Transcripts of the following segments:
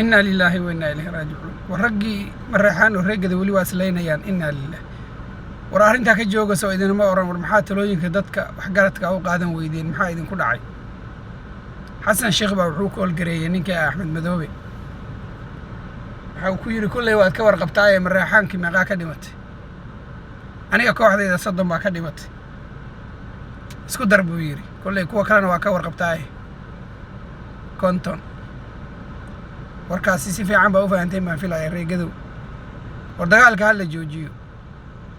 إنا لله وإنا إليه راجعون ورقي مرحان ورقي ذولي واسلين يان إنا لله ورأرنتا كجوجا سو إذا ما أوران ورمحات لوين كدتك وحجرتك أو قادم ويدين محا إذن كل عاي حسن الشيخ بوحوك والجري نينك أحمد مذوبي حاو كيري كل وقت كور قبطاية مرحان كي مغا كدمت أنا أكو واحد إذا صدم ما كدمت اسكو دربو يري كل كوا كلنا وكور قبطاية كونتون warkaasi si fiican baa u faahantay ma filay reegadu war dagaalka hal la joojiyo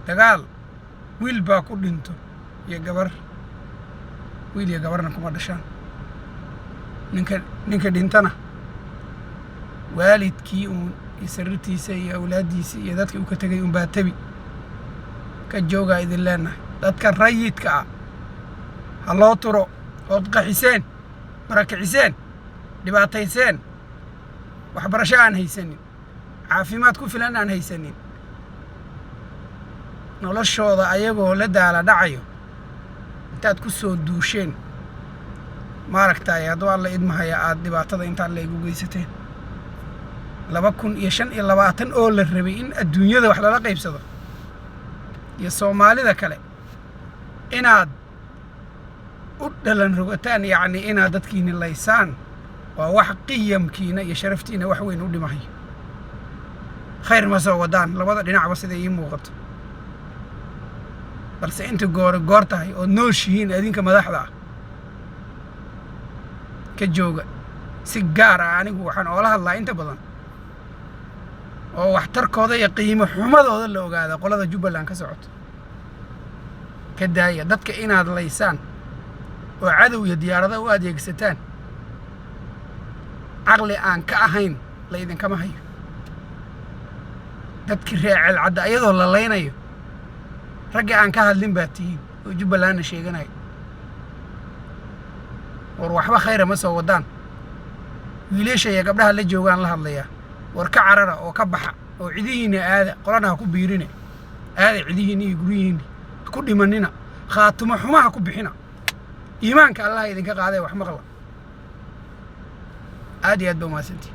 dagaal wiil baa ku dhinto iyo gabar wiil iyo gabarna kuma dhashaan ninka dhintana waalidkii isirtiisa iyo awlaadiisa iyo dadkii uu ka tagay baa tabi ka jooga idin leenahay dadka rayidka ah haloo turo oo qaxiseen barakiciseen dhibaatayseen waxbarasho aan haysanin caafimaad ku filan aan haysanin noloshooda ayagoo la daala dhacayo intaad ku soo duusheen maaragtay hadduu alla idmahaya aad dhibaatada intaan la igu geysateen 2025 oo la rabay in adduunyada wax lala qaybsado iyo Soomaalida kale inaad u dhalan rogataan yacni inaad dadkiina laysaan وواح قيمكينا يا شرفتينا wax weyn u dhimahay khayr ma soo wadaan labada dhinac ba sida muuqato balse inta goor tahay oo nooshiin adinka madaxda ka jooga si gaar ah anigu waxaan oo la hadlaa inta badan oo wax tarkooda iyo qiimo xumadooda la ogaada qolada Jubbaland ka socoto ka daaya dadka inaad laysaan oo cadow iyo diyaarada u adeegsataan عقلي أن كأهين لا إذن كما هي تذكر العدة أيضا ولا لين أيو رجع أن كهالين باتين وجب لنا شيء جناي وروح بخير مسا ودان وليش يا قبلها اللي جوان لها الله وركع عررة وكبح وعديني هذا قرنا كبيرين هذا عديني يقولين كل مننا خاتم حماها كبحنا إيمانك الله إذا كقاعد وحمق الله عادي أدو ما سنتي